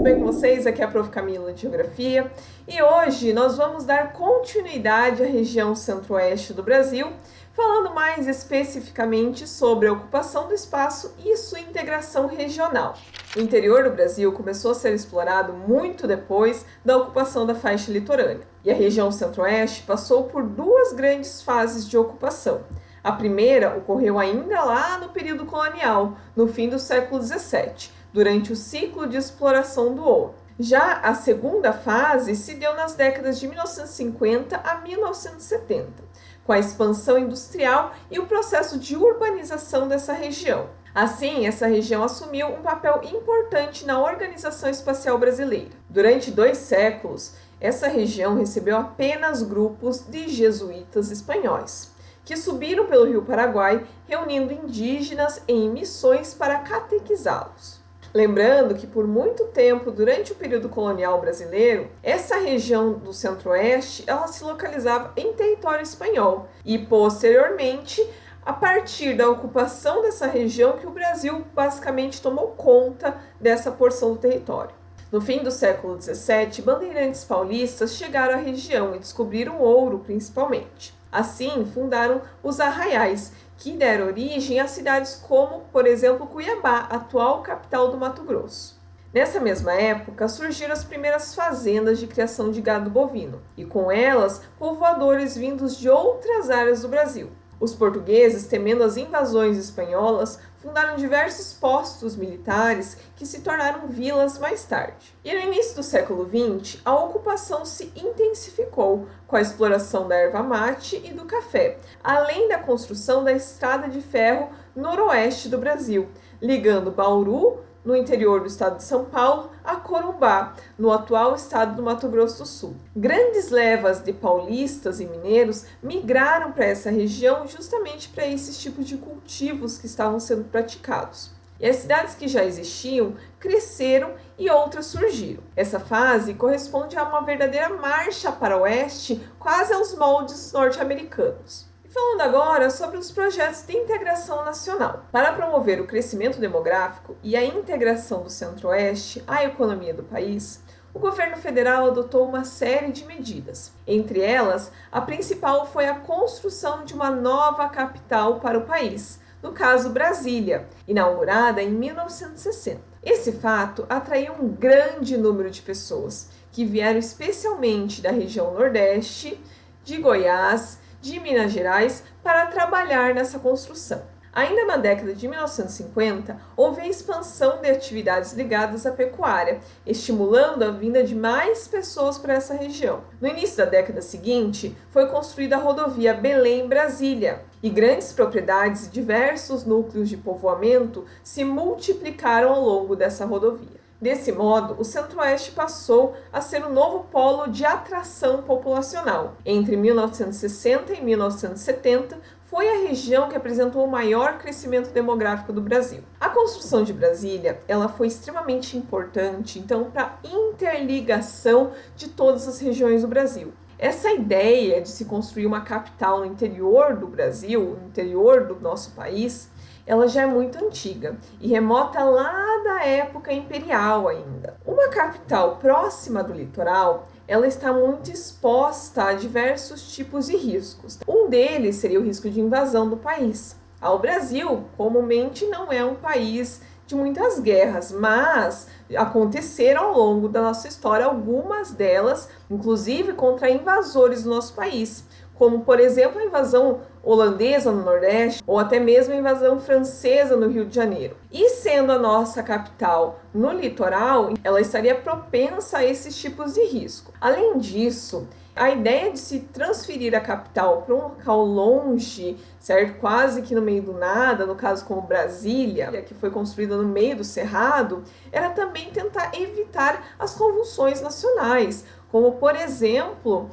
bem com vocês? Aqui é a Prof. Camila de Geografia e hoje nós vamos dar continuidade à região centro-oeste do Brasil, falando mais especificamente sobre a ocupação do espaço e sua integração regional. O interior do Brasil começou a ser explorado muito depois da ocupação da faixa litorânea, e a região centro-oeste passou por duas grandes fases de ocupação. A primeira ocorreu ainda lá no período colonial, no fim do século XVII, durante o ciclo de exploração do ouro. Já a segunda fase se deu nas décadas de 1950 a 1970, com a expansão industrial e o processo de urbanização dessa região. Assim, essa região assumiu um papel importante na organização espacial brasileira. Durante 2 séculos, essa região recebeu apenas grupos de jesuítas espanhóis, que subiram pelo Rio Paraguai, reunindo indígenas em missões para catequizá-los. Lembrando que por muito tempo, durante o período colonial brasileiro, essa região do centro-oeste ela se localizava em território espanhol e, posteriormente, a partir da ocupação dessa região, que o Brasil basicamente tomou conta dessa porção do território. No fim do século XVII, bandeirantes paulistas chegaram à região e descobriram ouro principalmente. Assim, fundaram os arraiais, que deram origem a cidades como, por exemplo, Cuiabá, atual capital do Mato Grosso. Nessa mesma época, surgiram as primeiras fazendas de criação de gado bovino, e com elas, povoadores vindos de outras áreas do Brasil. Os portugueses, temendo as invasões espanholas, fundaram diversos postos militares que se tornaram vilas mais tarde. E no início do século XX, a ocupação se intensificou com a exploração da erva mate e do café, além da construção da estrada de ferro noroeste do Brasil, ligando Bauru, no interior do estado de São Paulo, a Corumbá, no atual estado do Mato Grosso do Sul. Grandes levas de paulistas e mineiros migraram para essa região justamente para esses tipos de cultivos que estavam sendo praticados. E as cidades que já existiam cresceram e outras surgiram. Essa fase corresponde a uma verdadeira marcha para o oeste, quase aos moldes norte-americanos. Falando agora sobre os projetos de integração nacional. Para promover o crescimento demográfico e a integração do Centro-Oeste à economia do país, o governo federal adotou uma série de medidas. Entre elas, a principal foi a construção de uma nova capital para o país, no caso Brasília, inaugurada em 1960. Esse fato atraiu um grande número de pessoas, que vieram especialmente da região Nordeste, de Goiás, de Minas Gerais, para trabalhar nessa construção. Ainda na década de 1950, houve a expansão de atividades ligadas à pecuária, estimulando a vinda de mais pessoas para essa região. No início da década seguinte, foi construída a rodovia Belém-Brasília, e grandes propriedades e diversos núcleos de povoamento se multiplicaram ao longo dessa rodovia. Desse modo, o Centro-Oeste passou a ser um novo polo de atração populacional. Entre 1960 e 1970, foi a região que apresentou o maior crescimento demográfico do Brasil. A construção de Brasília, ela foi extremamente importante, então, para a interligação de todas as regiões do Brasil. Essa ideia de se construir uma capital no interior do Brasil, no interior do nosso país, ela já é muito antiga e remota lá da época imperial ainda. Uma capital próxima do litoral, ela está muito exposta a diversos tipos de riscos. Um deles seria o risco de invasão do país. O Brasil, comumente, não é um país de muitas guerras, mas aconteceram ao longo da nossa história algumas delas, inclusive contra invasores do nosso país, como, por exemplo, a invasão holandesa no Nordeste, ou até mesmo a invasão francesa no Rio de Janeiro. E sendo a nossa capital no litoral, ela estaria propensa a esses tipos de risco. Além disso, a ideia de se transferir a capital para um local longe, certo? Quase que no meio do nada, no caso como Brasília, que foi construída no meio do cerrado, era também tentar evitar as convulsões nacionais, como, por exemplo,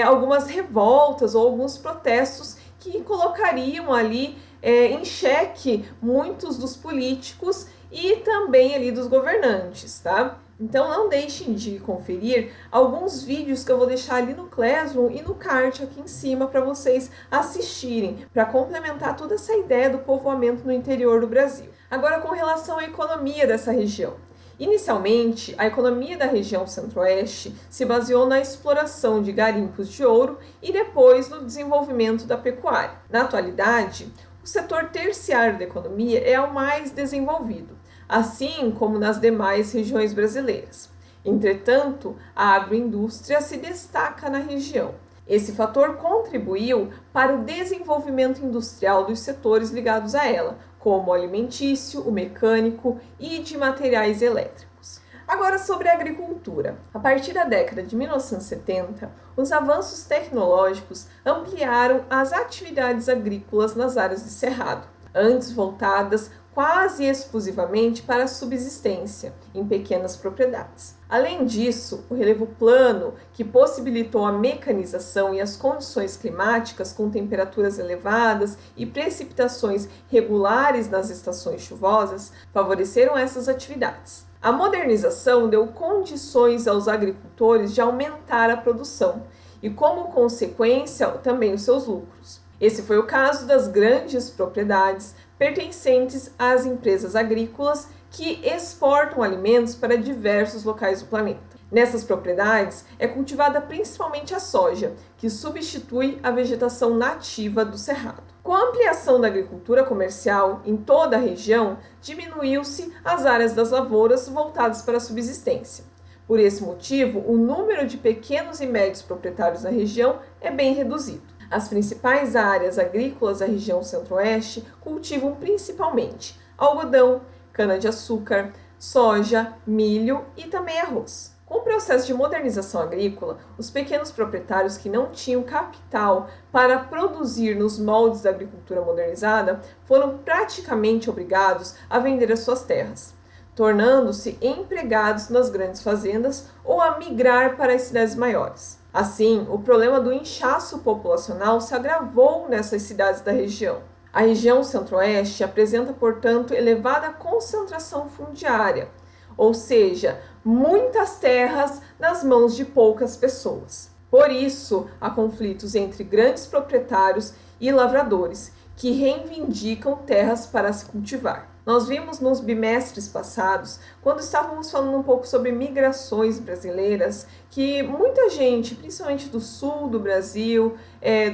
algumas revoltas ou alguns protestos que colocariam ali em xeque muitos dos políticos e também ali dos governantes, tá? Então não deixem de conferir alguns vídeos que eu vou deixar ali no Classroom e no card aqui em cima para vocês assistirem, para complementar toda essa ideia do povoamento no interior do Brasil. Agora, com relação à economia dessa região. Inicialmente, a economia da região centro-oeste se baseou na exploração de garimpos de ouro e depois no desenvolvimento da pecuária. Na atualidade, o setor terciário da economia é o mais desenvolvido, assim como nas demais regiões brasileiras. Entretanto, a agroindústria se destaca na região. Esse fator contribuiu para o desenvolvimento industrial dos setores ligados a ela, como o alimentício, o mecânico e de materiais elétricos. Agora sobre a agricultura. A partir da década de 1970, os avanços tecnológicos ampliaram as atividades agrícolas nas áreas de cerrado, antes voltadas quase exclusivamente para a subsistência em pequenas propriedades. Além disso, o relevo plano, que possibilitou a mecanização e as condições climáticas com temperaturas elevadas e precipitações regulares nas estações chuvosas, favoreceram essas atividades. A modernização deu condições aos agricultores de aumentar a produção e, como consequência, também os seus lucros. Esse foi o caso das grandes propriedades pertencentes às empresas agrícolas que exportam alimentos para diversos locais do planeta. Nessas propriedades é cultivada principalmente a soja, que substitui a vegetação nativa do cerrado. Com a ampliação da agricultura comercial em toda a região, diminuiu-se as áreas das lavouras voltadas para a subsistência. Por esse motivo, o número de pequenos e médios proprietários na região é bem reduzido. As principais áreas agrícolas da região centro-oeste cultivam principalmente algodão, cana-de-açúcar, soja, milho e também arroz. Com o processo de modernização agrícola, os pequenos proprietários que não tinham capital para produzir nos moldes da agricultura modernizada foram praticamente obrigados a vender as suas terras, tornando-se empregados nas grandes fazendas ou a migrar para as cidades maiores. Assim, o problema do inchaço populacional se agravou nessas cidades da região. A região centro-oeste apresenta, portanto, elevada concentração fundiária, ou seja, muitas terras nas mãos de poucas pessoas. Por isso, há conflitos entre grandes proprietários e lavradores, que reivindicam terras para se cultivar. Nós vimos nos bimestres passados, quando estávamos falando um pouco sobre migrações brasileiras, que muita gente, principalmente do sul do Brasil,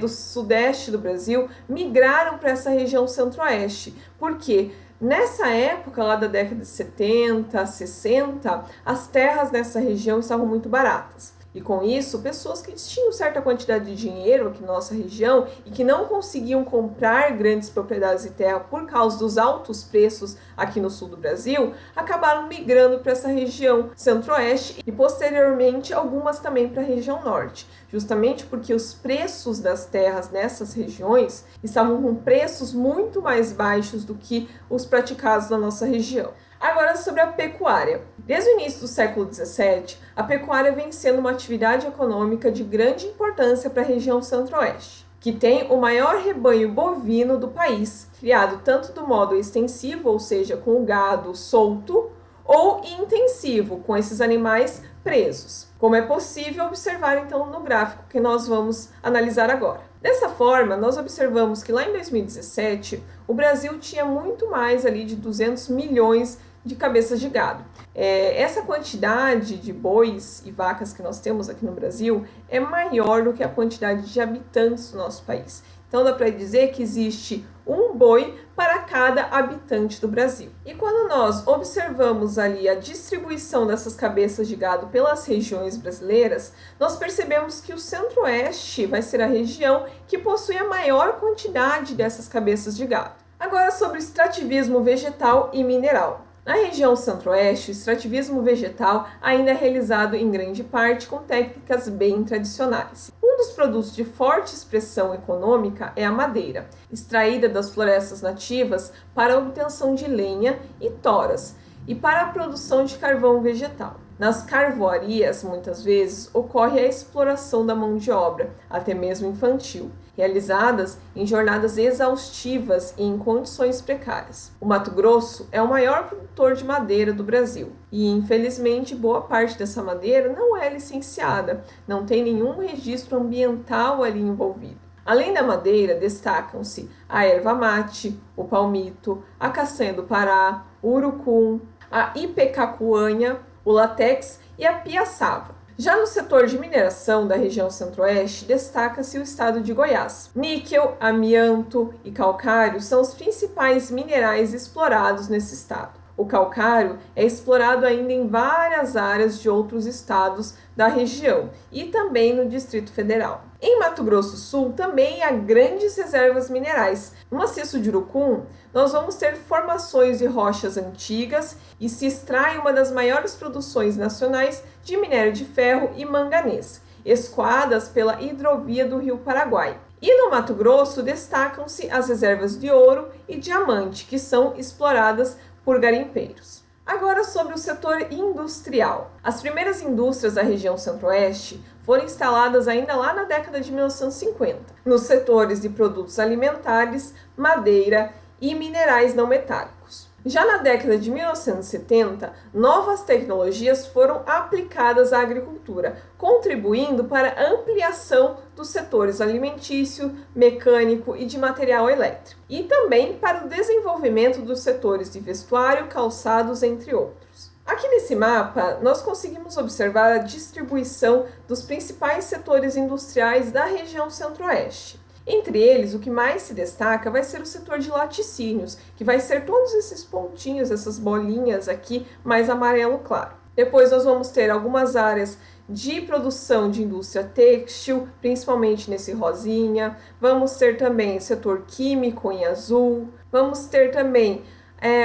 do sudeste do Brasil, migraram para essa região centro-oeste. Por quê? Nessa época, lá da década de 70, 60, as terras nessa região estavam muito baratas. E com isso, pessoas que tinham certa quantidade de dinheiro aqui na nossa região e que não conseguiam comprar grandes propriedades de terra por causa dos altos preços aqui no sul do Brasil, acabaram migrando para essa região centro-oeste e posteriormente algumas também para a região norte, justamente porque os preços das terras nessas regiões estavam com preços muito mais baixos do que os praticados na nossa região. Agora sobre a pecuária. Desde o início do século XVII, a pecuária vem sendo uma atividade econômica de grande importância para a região centro-oeste, que tem o maior rebanho bovino do país, criado tanto do modo extensivo, ou seja, com o gado solto, ou intensivo, com esses animais presos, como é possível observar então no gráfico que nós vamos analisar agora. Dessa forma, nós observamos que lá em 2017, o Brasil tinha muito mais ali de 200 milhões de cabeças de gado. Essa quantidade de bois e vacas que nós temos aqui no Brasil é maior do que a quantidade de habitantes do nosso país. Então dá para dizer que existe um boi para cada habitante do Brasil. E quando nós observamos ali a distribuição dessas cabeças de gado pelas regiões brasileiras, nós percebemos que o centro-oeste vai ser a região que possui a maior quantidade dessas cabeças de gado. Agora sobre o extrativismo vegetal e mineral. Na região centro-oeste, o extrativismo vegetal ainda é realizado em grande parte com técnicas bem tradicionais. Um dos produtos de forte expressão econômica é a madeira, extraída das florestas nativas para a obtenção de lenha e toras e para a produção de carvão vegetal. Nas carvoarias, muitas vezes, ocorre a exploração da mão de obra, até mesmo infantil, realizadas em jornadas exaustivas e em condições precárias. O Mato Grosso é o maior produtor de madeira do Brasil e, infelizmente, boa parte dessa madeira não é licenciada, não tem nenhum registro ambiental ali envolvido. Além da madeira, destacam-se a erva mate, o palmito, a castanha do Pará, o urucum, a Ipecacuanha, o Latex e a Piaçava. Já no setor de mineração da região centro-oeste, destaca-se o estado de Goiás. Níquel, amianto e calcário são os principais minerais explorados nesse estado. O calcário é explorado ainda em várias áreas de outros estados da região e também no Distrito Federal. Em Mato Grosso do Sul também há grandes reservas minerais. No maciço de Urucum, nós vamos ter formações de rochas antigas e se extrai uma das maiores produções nacionais de minério de ferro e manganês, escoadas pela hidrovia do Rio Paraguai. E no Mato Grosso destacam-se as reservas de ouro e diamante, que são exploradas por garimpeiros. Agora sobre o setor industrial. As primeiras indústrias da região centro-oeste foram instaladas ainda lá na década de 1950, nos setores de produtos alimentares, madeira e minerais não metálicos. Já na década de 1970, novas tecnologias foram aplicadas à agricultura, contribuindo para a ampliação dos setores alimentício, mecânico e de material elétrico, e também para o desenvolvimento dos setores de vestuário, calçados, entre outros. Aqui nesse mapa, nós conseguimos observar a distribuição dos principais setores industriais da região centro-oeste. Entre eles, o que mais se destaca vai ser o setor de laticínios, que vai ser todos esses pontinhos, essas bolinhas aqui, mais amarelo claro. Depois nós vamos ter algumas áreas de produção de indústria têxtil, principalmente nesse rosinha. Vamos ter também o setor químico em azul. Vamos ter também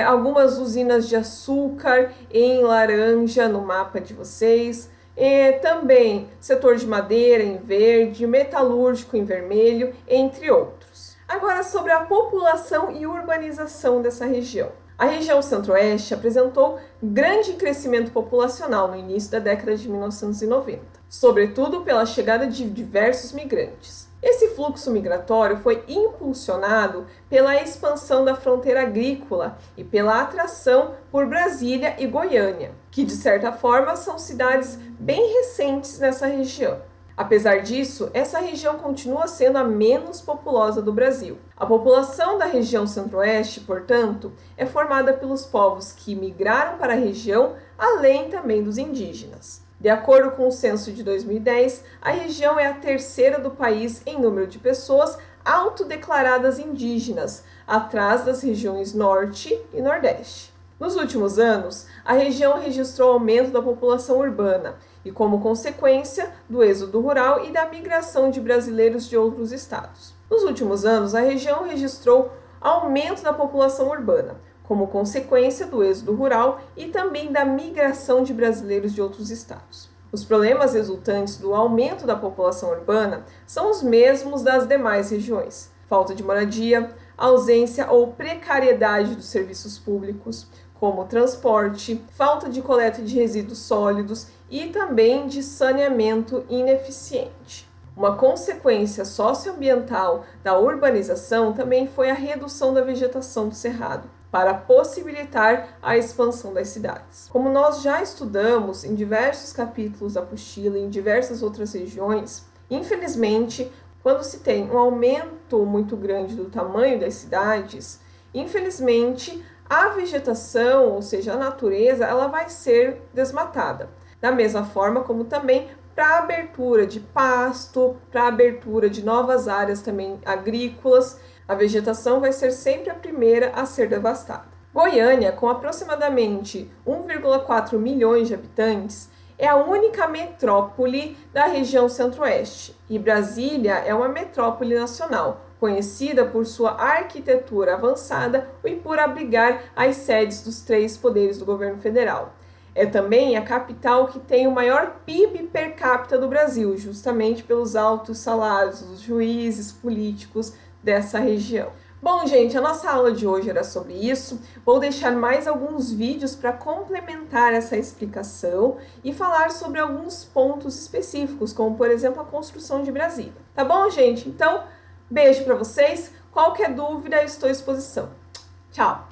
algumas usinas de açúcar em laranja no mapa de vocês. Também setor de madeira em verde, metalúrgico em vermelho, entre outros. Agora sobre a população e urbanização dessa região. A região centro-oeste apresentou grande crescimento populacional no início da década de 1990, sobretudo pela chegada de diversos migrantes. Esse fluxo migratório foi impulsionado pela expansão da fronteira agrícola e pela atração por Brasília e Goiânia, que de certa forma são cidades bem recentes nessa região. Apesar disso, essa região continua sendo a menos populosa do Brasil. A população da região centro-oeste, portanto, é formada pelos povos que migraram para a região, além também dos indígenas. De acordo com o censo de 2010, a região é a terceira do país em número de pessoas autodeclaradas indígenas, atrás das regiões Norte e Nordeste. Nos últimos anos, a região registrou aumento da população urbana e, como consequência, do êxodo rural e da migração de brasileiros de outros estados. Nos últimos anos, a região registrou aumento da população urbana, como consequência do êxodo rural e também da migração de brasileiros de outros estados. Os problemas resultantes do aumento da população urbana são os mesmos das demais regiões: falta de moradia, ausência ou precariedade dos serviços públicos, como transporte, falta de coleta de resíduos sólidos e também de saneamento ineficiente. Uma consequência socioambiental da urbanização também foi a redução da vegetação do cerrado, para possibilitar a expansão das cidades. Como nós já estudamos em diversos capítulos da apostila e em diversas outras regiões, infelizmente, quando se tem um aumento muito grande do tamanho das cidades, infelizmente, a vegetação, ou seja, a natureza, ela vai ser desmatada. Da mesma forma como também para a abertura de pasto, para a abertura de novas áreas também agrícolas, a vegetação vai ser sempre a primeira a ser devastada. Goiânia, com aproximadamente 1,4 milhões de habitantes, é a única metrópole da região centro-oeste, e Brasília é uma metrópole nacional, conhecida por sua arquitetura avançada e por abrigar as sedes dos 3 poderes do governo federal. É também a capital que tem o maior PIB per capita do Brasil, justamente pelos altos salários dos juízes políticos dessa região. Bom, gente, a nossa aula de hoje era sobre isso. Vou deixar mais alguns vídeos para complementar essa explicação e falar sobre alguns pontos específicos, como, por exemplo, a construção de Brasília. Tá bom, gente? Então, beijo para vocês. Qualquer dúvida, estou à disposição. Tchau!